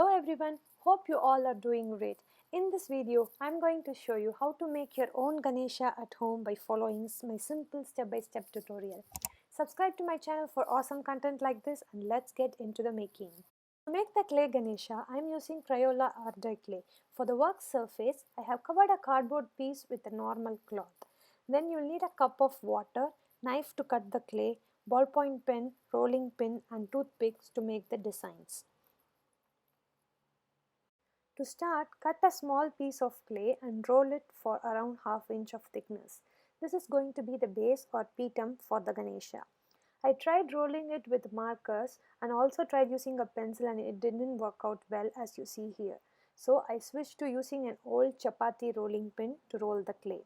Hello everyone, hope you all are doing great. In this video, I'm going to show you how to make your own Ganesha at home by following my simple step-by-step tutorial. Subscribe to my channel for awesome content like this and let's get into the making. To make the clay Ganesha, I'm using Crayola or dry clay. For the work surface, I have covered a cardboard piece with a normal cloth. Then you'll need a cup of water, knife to cut the clay, ballpoint pen, rolling pin and toothpicks to make the designs. To start, cut a small piece of clay and roll it for around ½ inch of thickness. This is going to be the base or pitum for the Ganesha. I tried rolling it with markers and also tried using a pencil and it didn't work out well as you see here. So I switched to using an old chapati rolling pin to roll the clay.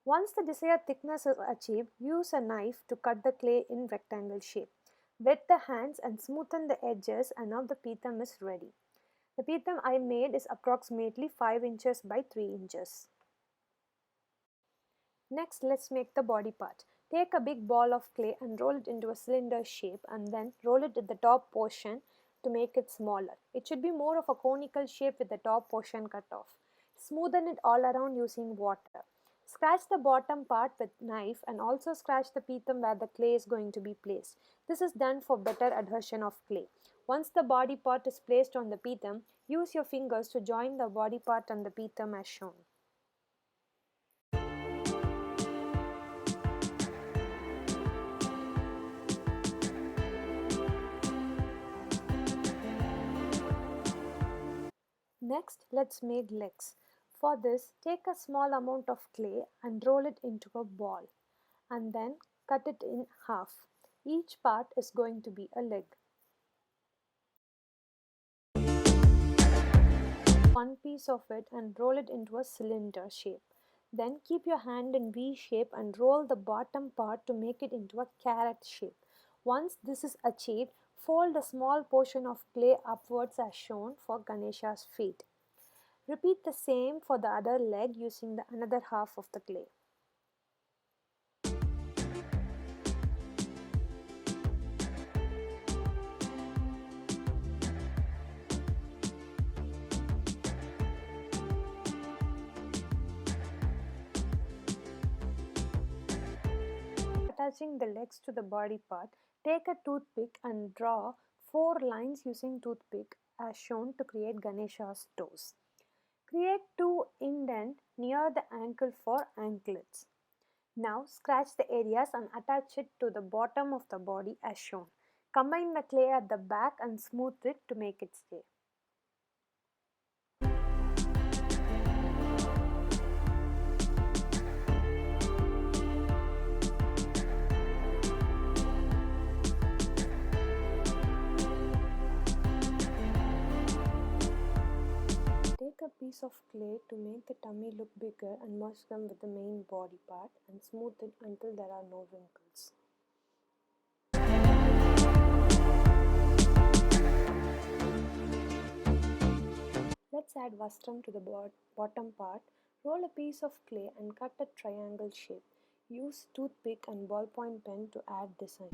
Once the desired thickness is achieved, use a knife to cut the clay in rectangle shape. Wet the hands and smoothen the edges and now the pitum is ready. The pitum I made is approximately 5 inches by 3 inches. Next, let's make the body part. Take a big ball of clay and roll it into a cylinder shape and then roll it at the top portion to make it smaller. It should be more of a conical shape with the top portion cut off. Smoothen it all around using water. Scratch the bottom part with knife and also scratch the pitum where the clay is going to be placed. This is done for better adhesion of clay. Once the body part is placed on the pitum, use your fingers to join the body part and the pitum as shown. Next, let's make legs. For this, take a small amount of clay and roll it into a ball and then cut it in half. Each part is going to be a leg. One piece of it and roll it into a cylinder shape. Then keep your hand in V shape and roll the bottom part to make it into a carrot shape. Once this is achieved, fold a small portion of clay upwards as shown for Ganesha's feet. Repeat the same for the other leg using the another half of the clay. Attaching the legs to the body part, take a toothpick and draw 4 lines using toothpick as shown to create Ganesha's toes. Create 2 indents near the ankle for anklets. Now scratch the areas and attach it to the bottom of the body as shown. Combine the clay at the back and smooth it to make it stay. Take a piece of clay to make the tummy look bigger and merge them with the main body part and smooth it until there are no wrinkles. Let's add vastram to the bottom part. Roll a piece of clay and cut a triangle shape. Use toothpick and ballpoint pen to add design.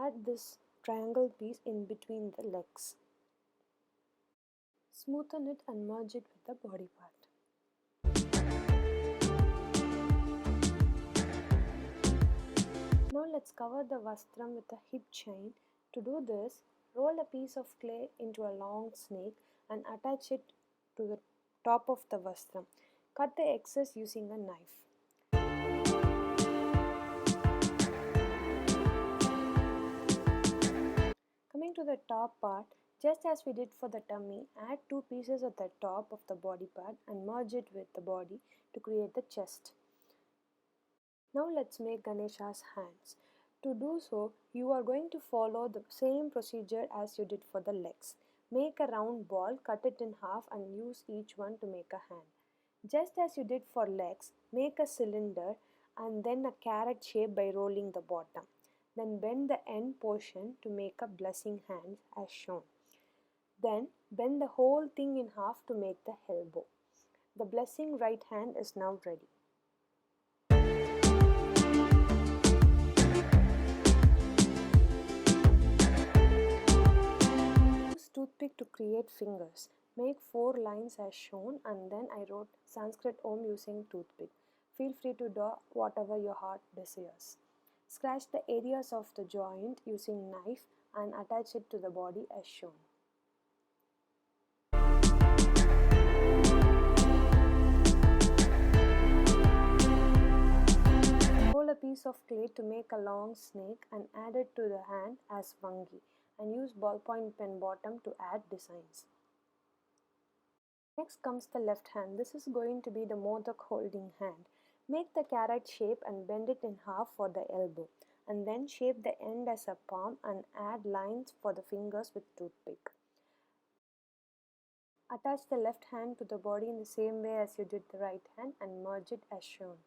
Add this triangle piece in between the legs. Smoothen it and merge it with the body part. Now let's cover the vastram with a hip chain. To do this, roll a piece of clay into a long snake and attach it to the top of the vastram. Cut the excess using a knife. Coming to the top part, just as we did for the tummy, add 2 pieces at the top of the body part and merge it with the body to create the chest. Now let's make Ganesha's hands. To do so, you are going to follow the same procedure as you did for the legs. Make a round ball, cut it in half and use each one to make a hand. Just as you did for legs, make a cylinder and then a carrot shape by rolling the bottom. Then bend the end portion to make a blessing hand as shown. Then bend the whole thing in half to make the elbow. The blessing right hand is now ready. Use toothpick to create fingers. Make 4 lines as shown, and then I wrote Sanskrit Om using toothpick. Feel free to draw whatever your heart desires. Scratch the areas of the joint using knife and attach it to the body as shown. Roll a piece of clay to make a long snake and add it to the hand as vangi, and use ballpoint pen bottom to add designs. Next comes the left hand. This is going to be the modak holding hand. Make the carrot shape and bend it in half for the elbow, and then shape the end as a palm and add lines for the fingers with toothpick. Attach the left hand to the body in the same way as you did the right hand and merge it as shown.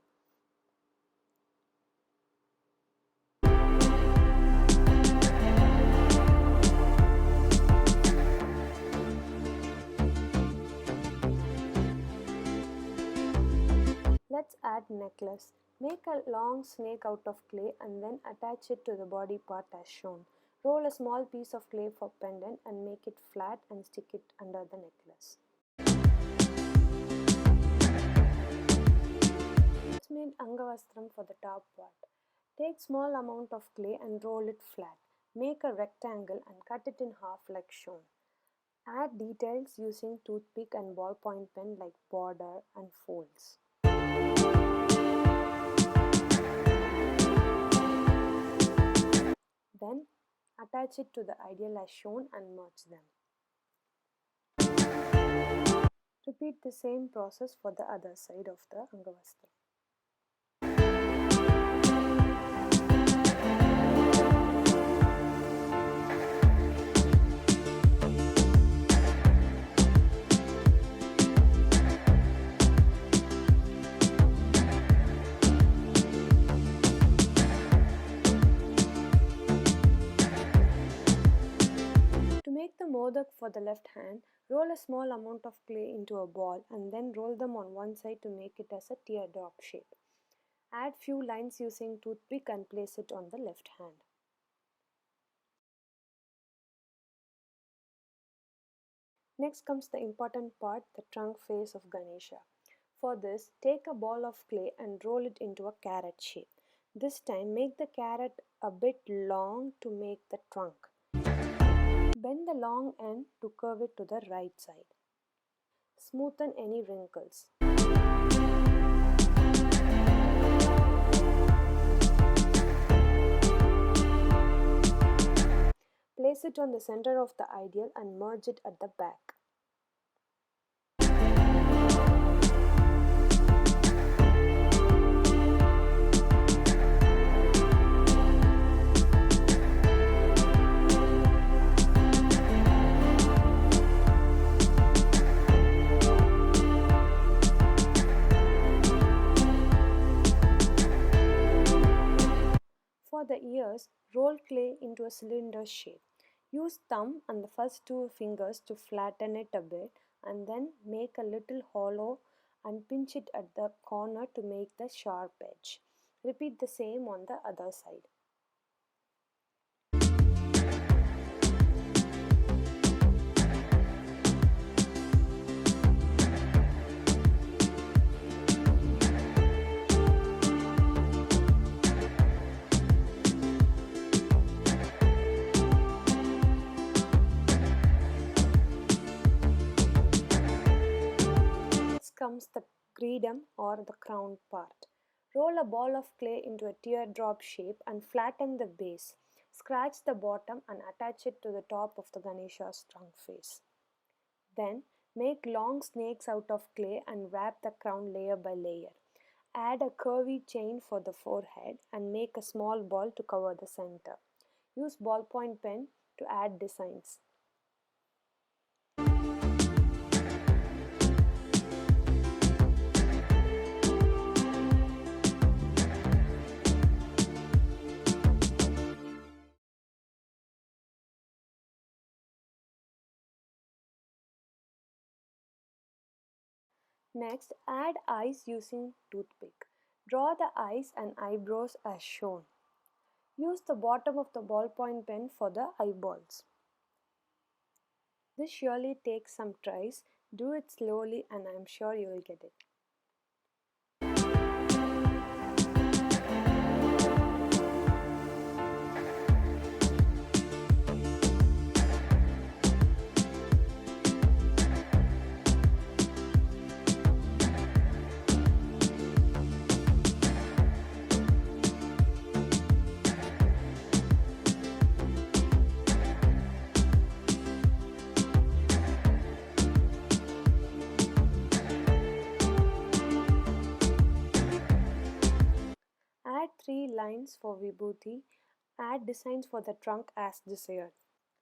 Let's add necklace. Make a long snake out of clay and then attach it to the body part as shown. Roll a small piece of clay for pendant and make it flat and stick it under the necklace. Let's make angavastram for the top part. Take small amount of clay and roll it flat. Make a rectangle and cut it in half like shown. Add details using toothpick and ballpoint pen like border and folds. Then attach it to the ideal as shown and merge them. Repeat the same process for the other side of the angavastram. To make the modak for the left hand, roll a small amount of clay into a ball and then roll them on one side to make it as a teardrop shape. Add few lines using toothpick and place it on the left hand. Next comes the important part, the trunk face of Ganesha. For this, take a ball of clay and roll it into a carrot shape. This time, make the carrot a bit long to make the trunk. Bend the long end to curve it to the right side. Smoothen any wrinkles. Place it on the center of the ideal and merge it at the back. For the ears, roll clay into a cylinder shape. Use thumb and the first 2 fingers to flatten it a bit and then make a little hollow and pinch it at the corner to make the sharp edge. Repeat the same on the other side. Comes the gridam or the crown part. Roll a ball of clay into a teardrop shape and flatten the base. Scratch the bottom and attach it to the top of the Ganesha's trunk face. Then make long snakes out of clay and wrap the crown layer by layer. Add a curvy chain for the forehead and make a small ball to cover the center. Use ballpoint pen to add designs. Next, add eyes using toothpick. Draw the eyes and eyebrows as shown. Use the bottom of the ballpoint pen for the eyeballs. This surely takes some tries. Do it slowly and I am sure you will get it. Add 3 lines for Vibhuti. Add designs for the trunk as desired.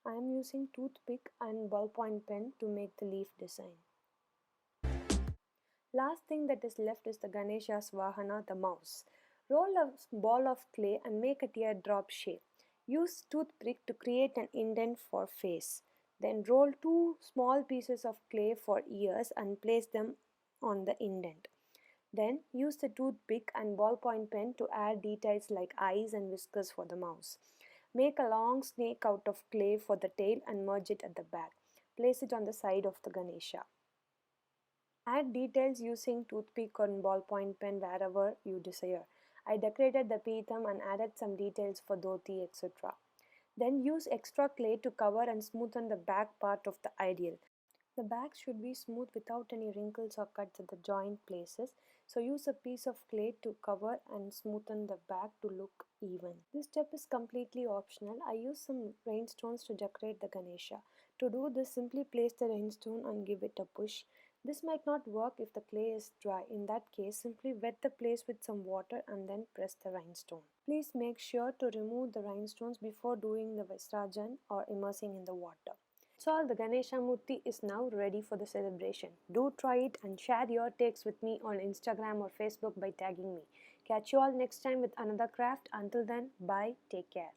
I am using toothpick and ballpoint pen to make the leaf design. Last thing that is left is the Ganesha's Vahana, the mouse. Roll a ball of clay and make a teardrop shape. Use toothpick to create an indent for face. Then roll 2 small pieces of clay for ears and place them on the indent. Then use the toothpick and ballpoint pen to add details like eyes and whiskers for the mouse. Make a long snake out of clay for the tail and merge it at the back. Place it on the side of the Ganesha. Add details using toothpick or ballpoint pen wherever you desire. I decorated the peetham and added some details for dhoti, etc. Then use extra clay to cover and smoothen the back part of the ideal. The back should be smooth without any wrinkles or cuts at the joint places, so use a piece of clay to cover and smoothen the back to look even. This step is completely optional. I use some rhinestones to decorate the Ganesha. To do this, simply place the rhinestone and give it a push. This might not work if the clay is dry. In that case, simply wet the place with some water and then press the rhinestone. Please make sure to remove the rhinestones before doing the Visrajan or immersing in the water. So all, the Ganesha Murti is now ready for the celebration. Do try it and share your takes with me on Instagram or Facebook by tagging me. Catch you all next time with another craft. Until then, bye, take care.